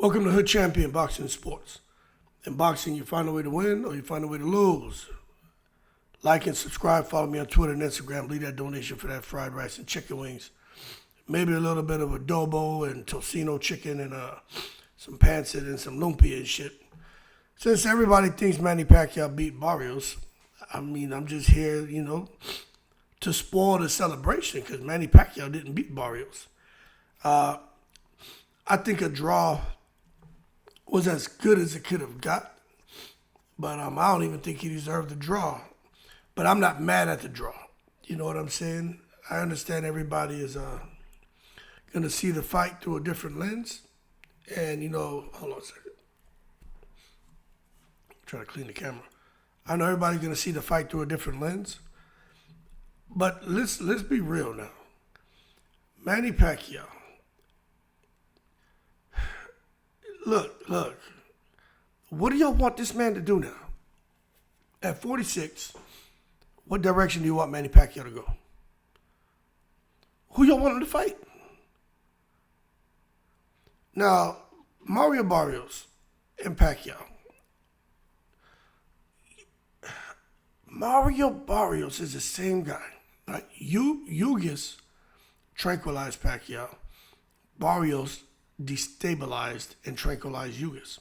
Welcome to Hood Champion Boxing Sports. In boxing, you find a way to win or you find a way to lose. Like and subscribe. Follow me on Twitter and Instagram. Leave that donation for that fried rice and chicken wings. Maybe a little bit of adobo and tocino chicken and some pancit and some lumpia and shit. Since everybody thinks Manny Pacquiao beat Barrios, I'm just here, to spoil the celebration because Manny Pacquiao didn't beat Barrios. I think a draw was as good as it could have got, but I don't even think he deserved the draw. But I'm not mad at the draw. You know what I'm saying? I understand everybody is going to see the fight through a different lens. And, hold on a second. Try to clean the camera. I know everybody's going to see the fight through a different lens. But let's be real now. Manny Pacquiao. Look. What do y'all want this man to do now? At 46, what direction do you want Manny Pacquiao to go? Who y'all want him to fight? Now, Mario Barrios and Pacquiao. Mario Barrios is the same guy. Right? Yugas tranquilized Pacquiao. Barrios destabilized and tranquilized Yugas.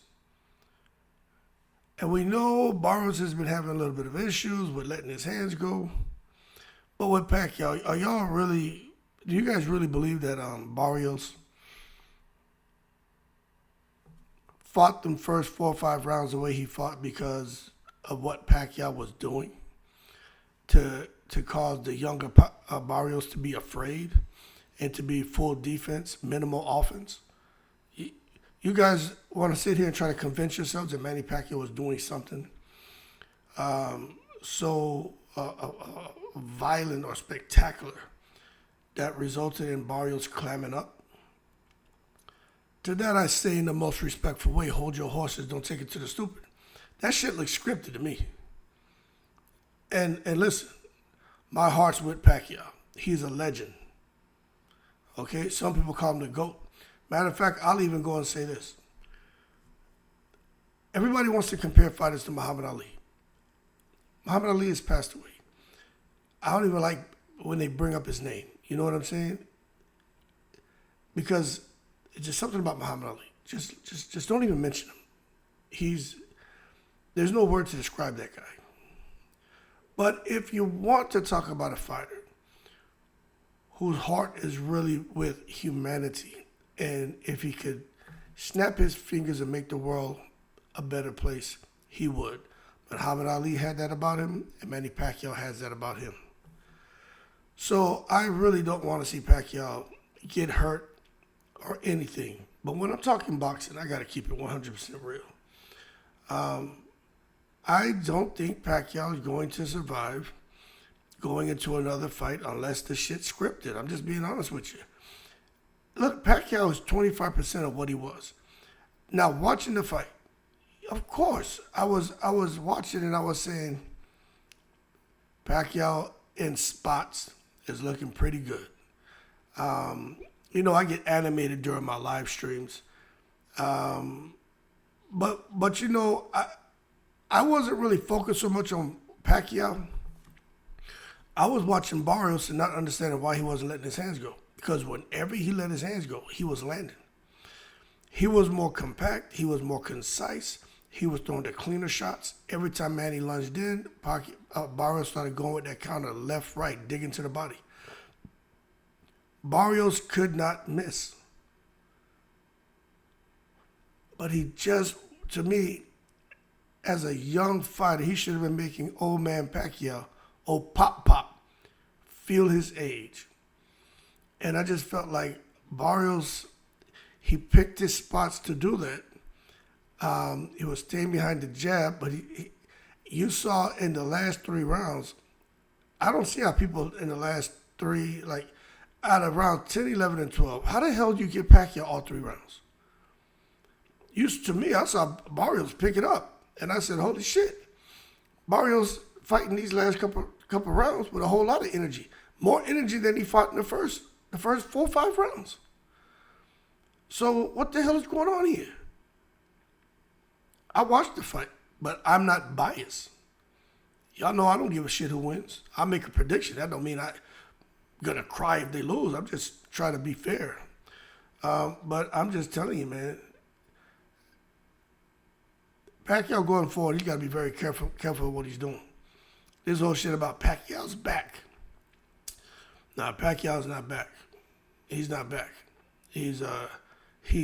And we know Barrios has been having a little bit of issues with letting his hands go. But with Pacquiao, do you guys really believe that Barrios fought them first 4 or 5 rounds the way he fought because of what Pacquiao was doing to cause the younger Barrios to be afraid and to be full defense, minimal offense? You guys want to sit here and try to convince yourselves that Manny Pacquiao was doing something so violent or spectacular that resulted in Barrios clamming up? To that I say in the most respectful way, hold your horses, don't take it to the stupid. That shit looks scripted to me. And listen, my heart's with Pacquiao. He's a legend. Okay? Some people call him the GOAT. Matter of fact, I'll even go and say this. Everybody wants to compare fighters to Muhammad Ali. Muhammad Ali has passed away. I don't even like when they bring up his name. You know what I'm saying? Because it's just something about Muhammad Ali. Just don't even mention him. There's no word to describe that guy. But if you want to talk about a fighter whose heart is really with humanity, and if he could snap his fingers and make the world a better place, he would. But Muhammad Ali had that about him, and Manny Pacquiao has that about him. So I really don't want to see Pacquiao get hurt or anything. But when I'm talking boxing, I got to keep it 100% real. I don't think Pacquiao is going to survive going into another fight unless the shit's scripted. I'm just being honest with you. Look, Pacquiao is 25% of what he was. Now, watching the fight, of course, I was watching and I was saying, Pacquiao in spots is looking pretty good. I get animated during my live streams. But I wasn't really focused so much on Pacquiao. I was watching Barrios and not understanding why he wasn't letting his hands go. Because whenever he let his hands go, he was landing. He was more compact. He was more concise. He was throwing the cleaner shots. Every time Manny lunged in, Barrios started going with that counter left, right, digging to the body. Barrios could not miss. But to me, as a young fighter, he should have been making old man Pacquiao, pop, feel his age. And I just felt like Barrios, he picked his spots to do that. He was staying behind the jab, but you saw in the last 3 rounds, I don't see how people in the last 3, like out of round 10, 11, and 12, how the hell do you get Pacquiao all 3 rounds? To me, I saw Barrios pick it up, and I said, holy shit. Barrios fighting these last couple rounds with a whole lot of energy. More energy than he fought in the first 4 or 5 rounds. So what the hell is going on here? I watched the fight, but I'm not biased. Y'all know I don't give a shit who wins. I make a prediction. That don't mean I'm gonna cry if they lose. I'm just trying to be fair. But I'm just telling you, man. Pacquiao going forward, he's got to be very careful with what he's doing. This whole shit about Pacquiao's back. Nah, Pacquiao's not back. He's not back. He's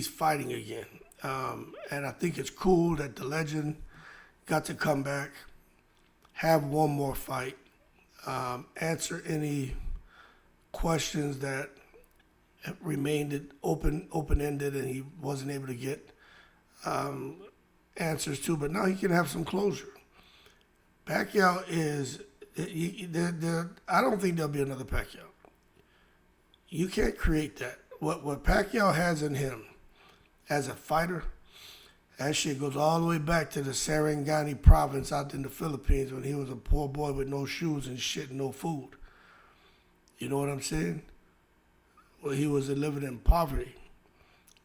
fighting again. And I think it's cool that the legend got to come back, have one more fight, answer any questions that remained open-ended and he wasn't able to get answers to. But now he can have some closure. Pacquiao is, I don't think there'll be another Pacquiao. You can't create that. What Pacquiao has in him as a fighter, that shit goes all the way back to the Sarangani province out in the Philippines when he was a poor boy with no shoes and shit and no food. You know what I'm saying? Well, he was living in poverty.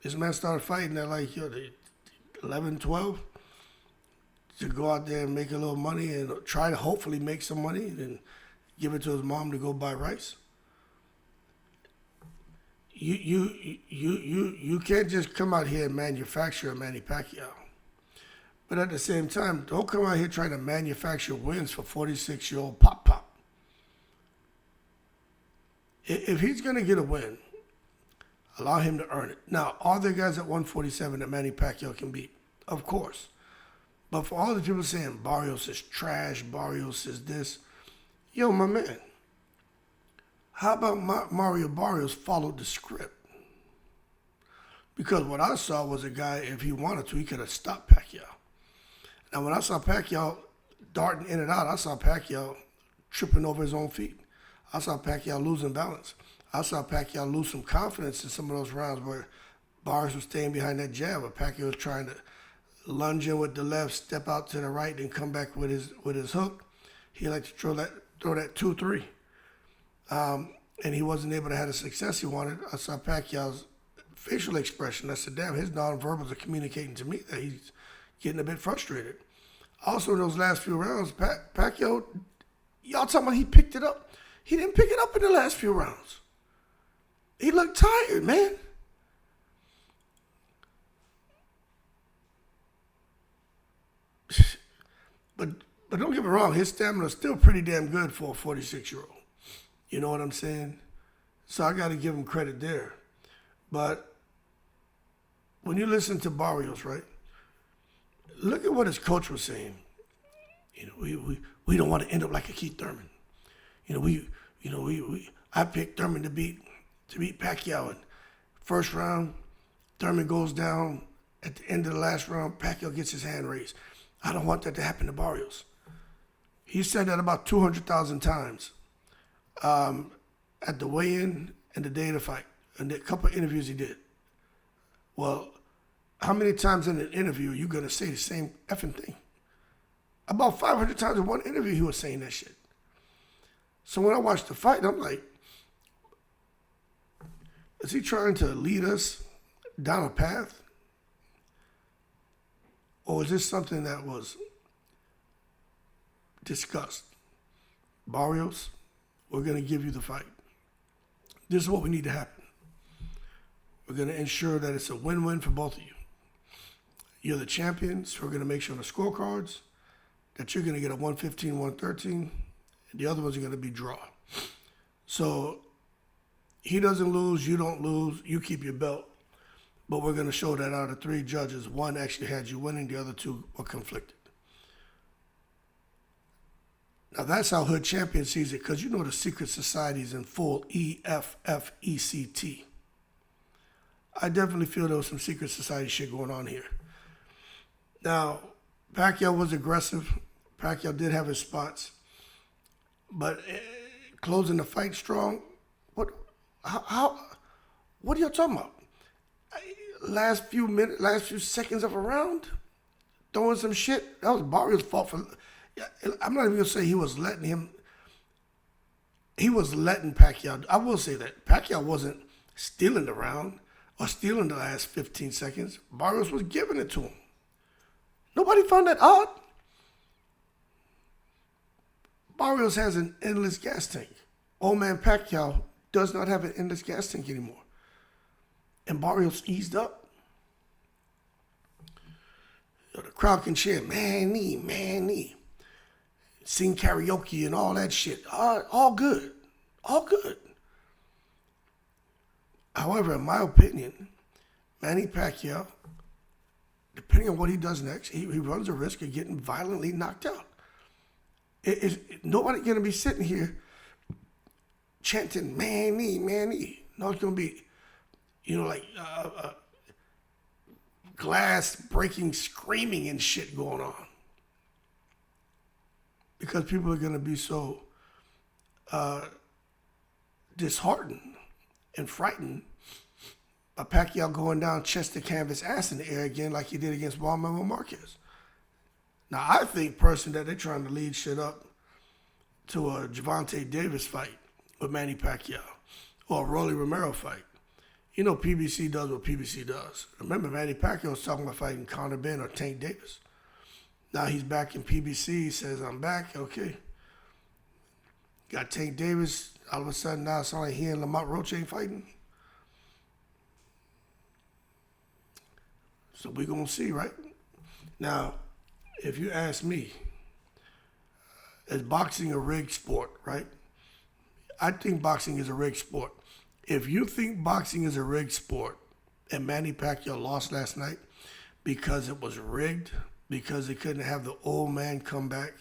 This man started fighting at like 11, 12 to go out there and make a little money and try to hopefully make some money and give it to his mom to go buy rice. You can't just come out here and manufacture a Manny Pacquiao. But at the same time, don't come out here trying to manufacture wins for 46-year-old Pop. If he's going to get a win, allow him to earn it. Now, are there guys at 147 that Manny Pacquiao can beat? Of course. But for all the people saying Barrios is trash, Barrios is this, yo, my man, how about Mario Barrios followed the script? Because what I saw was a guy, if he wanted to, he could have stopped Pacquiao. Now, when I saw Pacquiao darting in and out, I saw Pacquiao tripping over his own feet. I saw Pacquiao losing balance. I saw Pacquiao lose some confidence in some of those rounds where Barrios was staying behind that jab, but Pacquiao was trying to lunge in with the left, step out to the right, and come back with his hook. He liked to throw that 2-3. And he wasn't able to have the success he wanted. I saw Pacquiao's facial expression. I said, damn, his nonverbals are communicating to me that he's getting a bit frustrated. Also, in those last few rounds, Pacquiao, y'all talking about he picked it up. He didn't pick it up in the last few rounds. He looked tired, man. But don't get me wrong, his stamina is still pretty damn good for a 46-year-old. You know what I'm saying? So I got to give him credit there. But when you listen to Barrios, right, look at what his coach was saying. You know, we don't want to end up like a Keith Thurman. I picked Thurman to beat Pacquiao. And first round, Thurman goes down. At the end of the last round, Pacquiao gets his hand raised. I don't want that to happen to Barrios. He said that about 200,000 times at the weigh-in and the day of the fight, and the couple of interviews he did. Well, how many times in an interview are you going to say the same effing thing? About 500 times in one interview he was saying that shit. So when I watched the fight, I'm like, is he trying to lead us down a path? Or is this something that was discussed? Barrios, we're going to give you the fight. This is what we need to happen. We're going to ensure that it's a win-win for both of you. You're the champions. We're going to make sure on the scorecards that you're going to get a 115, 113. And the other ones are going to be draw. So he doesn't lose, you don't lose, you keep your belt. But we're going to show that out of 3 judges, 1 actually had you winning, the other 2 were conflicted. Now that's how Hood Champion sees it, because you know the secret society is in full EFFECT. I definitely feel there was some secret society shit going on here. Now, Pacquiao was aggressive. Pacquiao did have his spots. But closing the fight strong, what are y'all talking about? Last few seconds of a round, throwing some shit. That was Barrios' fault. I'm not even gonna say he was letting Pacquiao. I will say that Pacquiao wasn't stealing the round or stealing the last 15 seconds. Barrios was giving it to him. Nobody found that odd. Barrios has an endless gas tank. Old man Pacquiao does not have an endless gas tank anymore. And Barrios eased up. The crowd can chant, Manny, Manny. Sing karaoke and all that shit. All good. All good. However, in my opinion, Manny Pacquiao, depending on what he does next, he runs a risk of getting violently knocked out. Nobody going to be sitting here chanting, Manny, Manny. No, it's going to be, like glass breaking, screaming and shit going on. Because people are going to be so disheartened and frightened by Pacquiao going down chest to canvas, ass in the air again like he did against Juan Marquez. Now, I think personally that they're trying to lead shit up to a Gervonta Davis fight with Manny Pacquiao or a Rolly Romero fight. PBC does what PBC does. Remember, Manny Pacquiao was talking about fighting Conor Benn or Tank Davis. Now he's back in PBC. He says, I'm back. Okay. Got Tank Davis. All of a sudden now it's like he and Lamont Roach ain't fighting. So we're going to see, right? Now, if you ask me, is boxing a rigged sport, right? I think boxing is a rigged sport. If you think boxing is a rigged sport and Manny Pacquiao lost last night because it was rigged, because they couldn't have the old man come back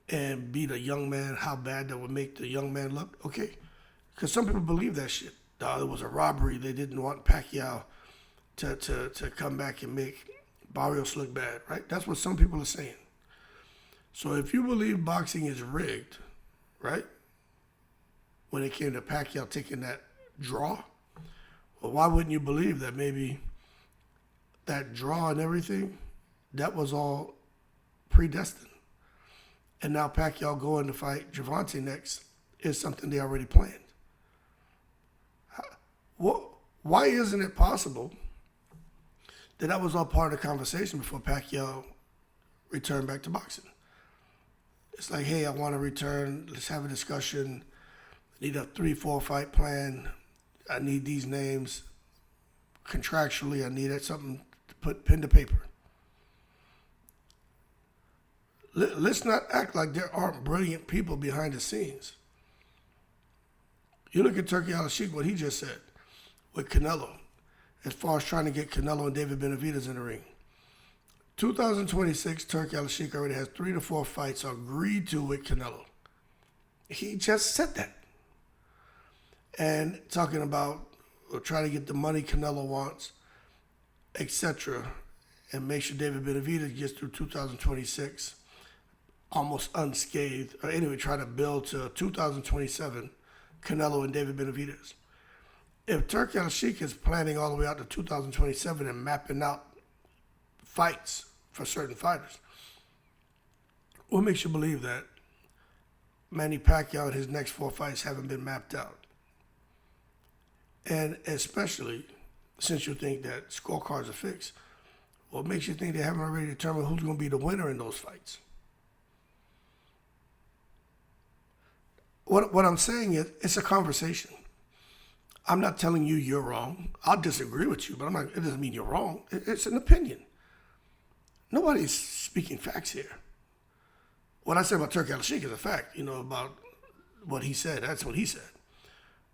and beat a young man, how bad that would make the young man look, okay. Because some people believe that shit. It was a robbery. They didn't want Pacquiao to come back and make Barrios look bad, right? That's what some people are saying. So if you believe boxing is rigged, right, when it came to Pacquiao taking that draw, well, why wouldn't you believe that maybe that draw and everything, that was all predestined? And now Pacquiao going to fight Gervonta next is something they already planned. Why isn't it possible that was all part of the conversation before Pacquiao returned back to boxing? It's like, hey, I want to return. Let's have a discussion. I need a 3-4 fight plan. I need these names. Contractually, I needed something to put pen to paper. Let's not act like there aren't brilliant people behind the scenes. You look at Turkey Al-Sheikh, what he just said with Canelo, as far as trying to get Canelo and David Benavidez in the ring. 2026, Turkey Al-Sheikh already has 3 to 4 fights agreed to with Canelo. He just said that. And talking about trying to get the money Canelo wants, etc., and make sure David Benavidez gets through 2026 almost unscathed, or anyway, try to build to 2027, Canelo and David Benavidez. If Turkey Al-Sheikh is planning all the way out to 2027 and mapping out fights for certain fighters, what makes you believe that Manny Pacquiao and his next 4 fights haven't been mapped out? And especially since you think that scorecards are fixed, what makes you think they haven't already determined who's going to be the winner in those fights? What I'm saying is, it's a conversation. I'm not telling you you're wrong. I'll disagree with you, but it doesn't mean you're wrong. It's an opinion. Nobody's speaking facts here. What I said about Turkey Al-Sheikh is a fact, about what he said. That's what he said.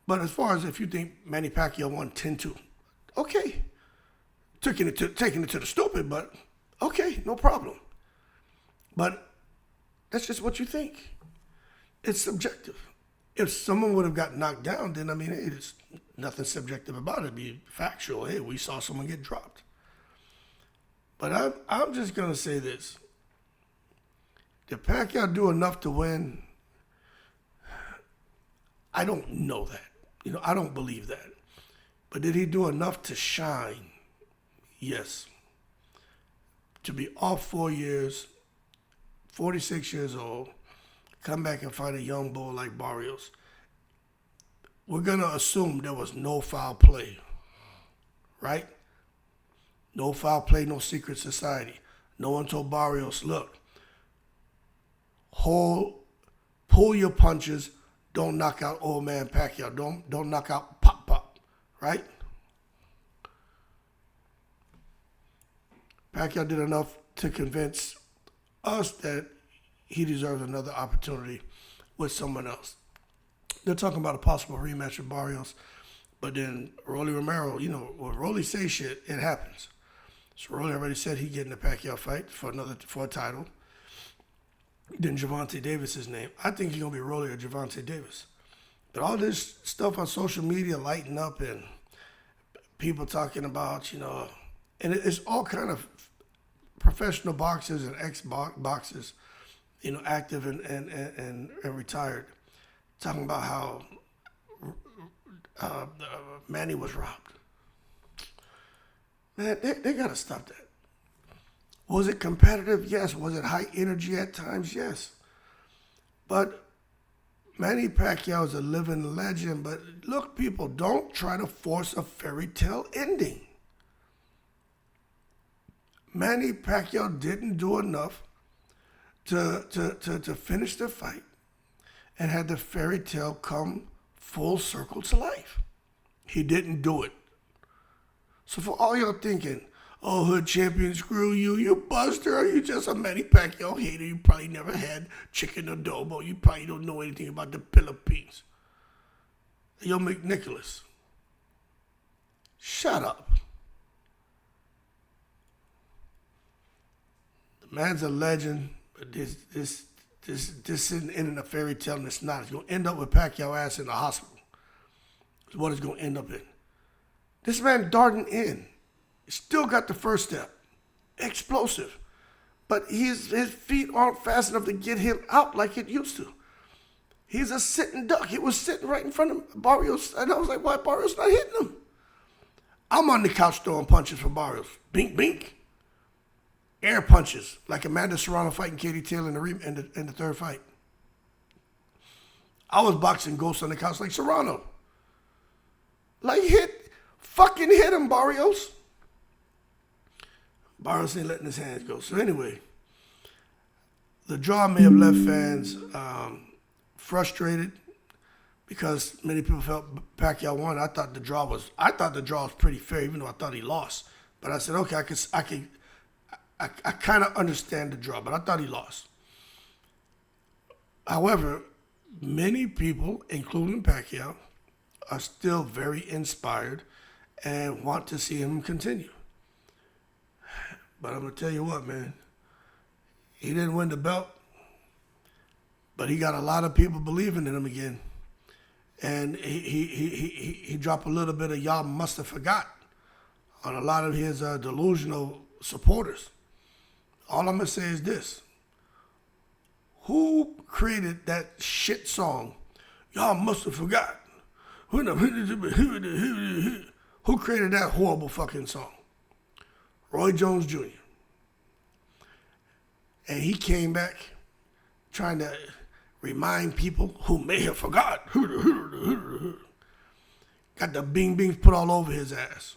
But as far as if you think Manny Pacquiao won 10-2, okay. Taking it to the stupid, but okay, no problem. But that's just what you think. It's subjective. If someone would have got knocked down, then, hey, there's nothing subjective about it. It'd be factual. Hey, we saw someone get dropped. But I'm just going to say this. Did Pacquiao do enough to win? I don't know that. I don't believe that. But did he do enough to shine? Yes. To be off 4 years, 46 years old, come back and fight a young bull like Barrios. We're going to assume there was no foul play, right? No foul play, no secret society. No one told Barrios, look, pull your punches. Don't knock out old man Pacquiao. Don't knock out Pop, right? Pacquiao did enough to convince us that he deserves another opportunity with someone else. They're talking about a possible rematch with Barrios, but then Rolly Romero, when Rolly says shit, it happens. So Rolly already said he's getting a Pacquiao fight for a title. Then Gervonta Davis his name. I think he's gonna be Rolly or Gervonta Davis. But all this stuff on social media lighting up and people talking about, and it's all kind of professional boxers and ex-boxers, active and retired, talking about how Manny was robbed. Man, they got to stop that. Was it competitive? Yes. Was it high energy at times? Yes. But Manny Pacquiao is a living legend. But look, people, don't try to force a fairy tale ending. Manny Pacquiao didn't do enough to finish the fight and had the fairy tale come full circle to life. He didn't do it. So for all y'all thinking, oh, hood champion, screw you, you buster, you just a Manny Pacquiao hater, you probably never had chicken adobo, you probably don't know anything about the Philippines. Yo, McNicholas, shut up. The man's a legend, but this isn't ending a fairy tale, and it's not. It's going to end up with Pacquiao ass in the hospital. Is what it's going to end up in. This man darting in. Still got the first step. Explosive. But his feet aren't fast enough to get him out like it used to. He's a sitting duck. He was sitting right in front of Barrios. And I was like, why Barrios not hitting him? I'm on the couch throwing punches for Barrios. Bink, bink. Air punches. Like Amanda Serrano fighting Katie Taylor in the third fight. I was boxing ghosts on the couch like Serrano. Like fucking hit him, Barrios. Barrios ain't letting his hands go. So anyway, the draw may have left fans frustrated because many people felt Pacquiao won. I thought the draw was pretty fair, even though I thought he lost. But I said, okay, I kind of understand the draw, but I thought he lost. However, many people, including Pacquiao, are still very inspired and want to see him continue. But I'm going to tell you what, man. He didn't win the belt, but he got a lot of people believing in him again. And he dropped a little bit of y'all must have forgot on a lot of his delusional supporters. All I'm going to say is this. Who created that shit song, y'all must have forgot? Who created that horrible fucking song? Roy Jones Jr. And he came back trying to remind people who may have forgot. Got the bing bings put all over his ass.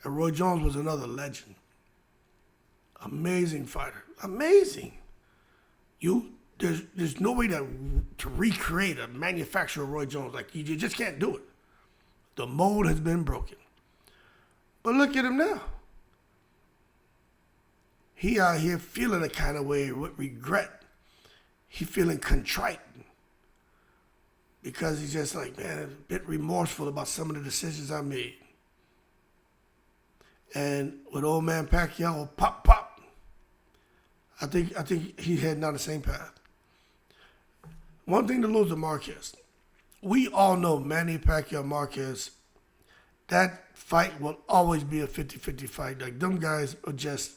And Roy Jones was another legend. Amazing fighter. Amazing. There's no way to recreate a manufacturer of Roy Jones. Like, you just can't do it. The mold has been broken. But look at him now. He out here feeling a kind of way with regret. He feeling contrite. Because he's just like, man, a bit remorseful about some of the decisions I made. And with old man Pacquiao, pop. I think he's heading down the same path. One thing to lose to Marquez. We all know Manny Pacquiao Marquez, that fight will always be a 50-50 fight. Like, them guys are just,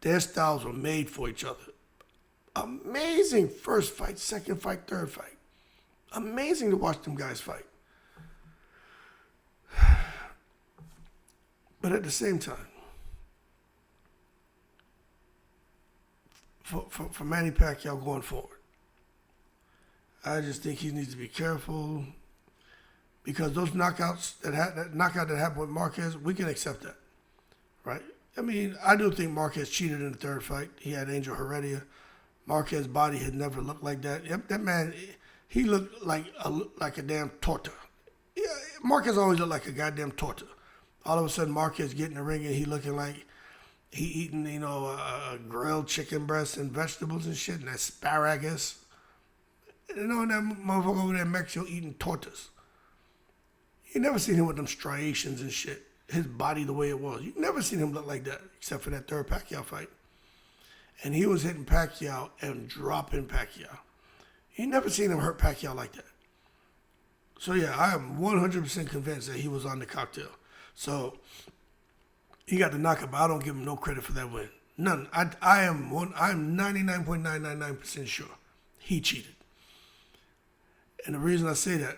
their styles were made for each other. Amazing first fight, second fight, third fight. Amazing to watch them guys fight. But at the same time, for Manny Pacquiao going forward, I just think he needs to be careful because those knockouts that knockout that happened with Marquez, we can accept that, right? I mean, I do think Marquez cheated in the third fight. He had Angel Heredia. Marquez's body had never looked like that. That man, he looked like a damn torta. Yeah, Marquez always looked like a goddamn torta. All of a sudden, Marquez get in the ring and he looking like he eating, grilled chicken breasts and vegetables and shit and asparagus. And that motherfucker over there in Mexico eating tortas. You never seen him with them striations and shit. His body the way it was. You never seen him look like that except for that third Pacquiao fight. And he was hitting Pacquiao and dropping Pacquiao. You never seen him hurt Pacquiao like that. So yeah, I am 100% convinced that he was on the cocktail. So he got the knockout, but I don't give him no credit for that win. None. I'm 99.999% sure he cheated. And the reason I say that,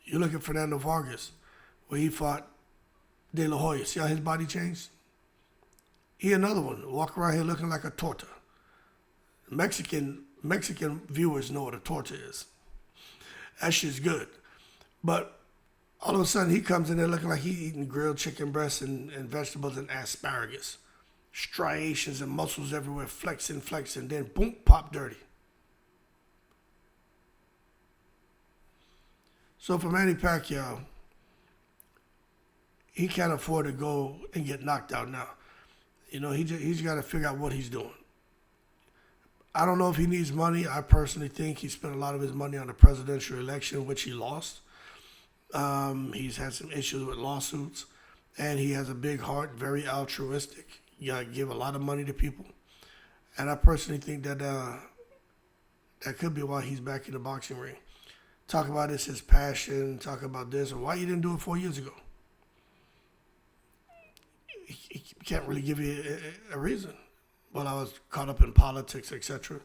you look at Fernando Vargas, where he fought De La Hoya. See how his body changed? He another one. Walk around here looking like a torta. Mexican viewers know what a torta is. That shit's good. But all of a sudden he comes in there looking like he eating grilled chicken breasts and vegetables and asparagus. Striations and muscles everywhere, flexing, then boom, pop dirty. So for Manny Pacquiao, he can't afford to go and get knocked out now. He's got to figure out what he's doing. I don't know if he needs money. I personally think he spent a lot of his money on the presidential election, which he lost. He's had some issues with lawsuits, and he has a big heart, very altruistic. You gotta give a lot of money to people. And I personally think that that could be why he's back in the boxing ring. Talk about this, his passion, talk about this, and why you didn't do it 4 years ago. He can't really give you a reason. Well, I was caught up in politics, etc.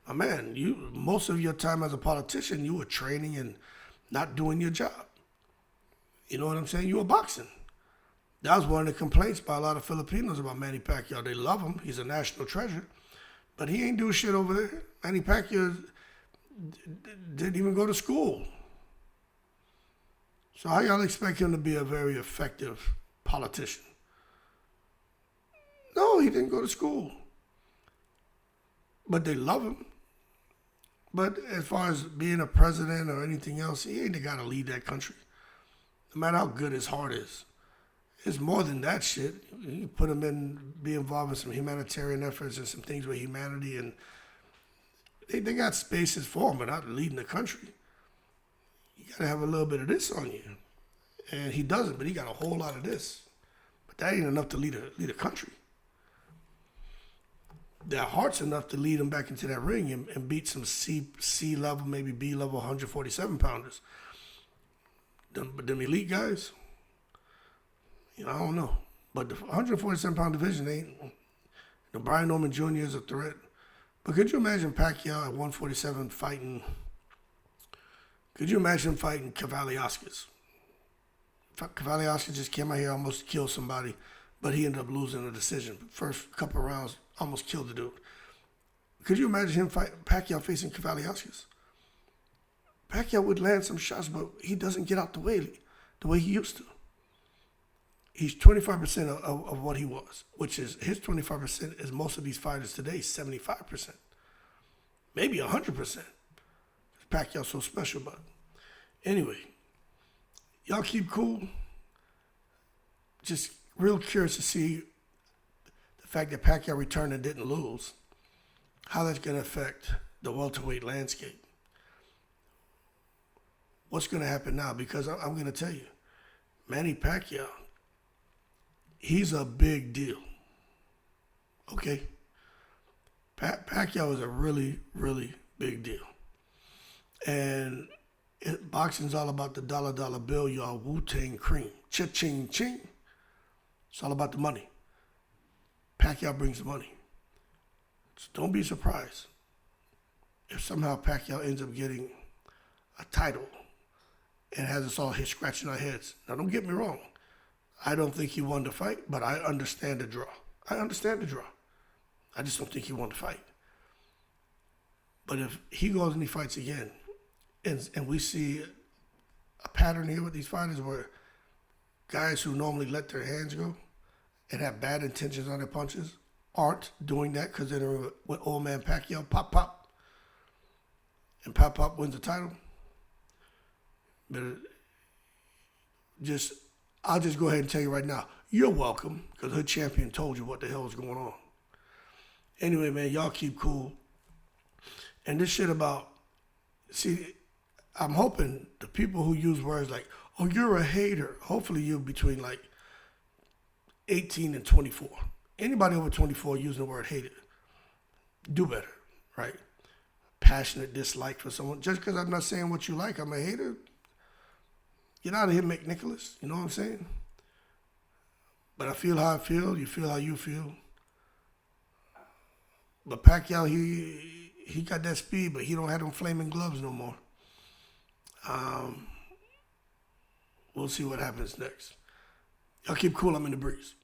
My man, most of your time as a politician, you were training and not doing your job. You know what I'm saying? You were boxing. That was one of the complaints by a lot of Filipinos about Manny Pacquiao. They love him. He's a national treasure. But he ain't doing shit over there. Manny Pacquiao didn't even go to school. So how y'all expect him to be a very effective politician? No, he didn't go to school. But they love him. But as far as being a president or anything else, he ain't the guy to lead that country. No matter how good his heart is. It's more than that shit. You put him in, be involved in some humanitarian efforts and some things with humanity, and they got spaces for him, but not leading the country. You got to have a little bit of this on you. And he doesn't, but he got a whole lot of this. But that ain't enough to lead a country. Their heart's enough to lead him back into that ring and beat some C level, maybe B level 147 pounders. But them elite guys, I don't know. But the 147 pound division ain't. Brian Norman Jr. is a threat. But could you imagine Pacquiao at 147 fighting? Could you imagine fighting Cavaliauskas? Cavaliauskas just came out here, almost killed somebody, but he ended up losing a decision. First couple of rounds, almost killed the dude. Could you imagine him Pacquiao facing Cavaliauskas? Pacquiao would land some shots, but he doesn't get out the way he used to. He's 25% of what he was, which is his 25% is most of these fighters today, 75%. Maybe 100%. Pacquiao's so special, but anyway, y'all keep cool. Just real curious to see the fact that Pacquiao returned and didn't lose, how that's going to affect the welterweight landscape. What's going to happen now? Because I'm going to tell you, Manny Pacquiao, he's a big deal. Okay? Pacquiao is a really, really big deal. And boxing's all about the dollar bill, y'all. Wu-Tang cream. Cha-ching, ching. It's all about the money. Pacquiao brings the money. So don't be surprised if somehow Pacquiao ends up getting a title and has us all here scratching our heads. Now, don't get me wrong. I don't think he won the fight, but I understand the draw. I just don't think he won the fight. But if he goes and he fights again, and we see a pattern here with these fighters where guys who normally let their hands go and have bad intentions on their punches aren't doing that because they're with old man Pacquiao, pop, pop, and pop, pop wins the title. But I'll just go ahead and tell you right now, you're welcome because her champion told you what the hell is going on. Anyway, man, y'all keep cool. And this shit about, see, I'm hoping the people who use words like, oh, you're a hater, hopefully you're between like 18 and 24. Anybody over 24 using the word hater, do better, right? Passionate dislike for someone. Just because I'm not saying what you like, I'm a hater. Get out of here, McNicholas. You know what I'm saying? But I feel how I feel. You feel how you feel. But Pacquiao, he got that speed, but he don't have them flaming gloves no more. We'll see what happens next. Y'all keep cool. I'm in the breeze.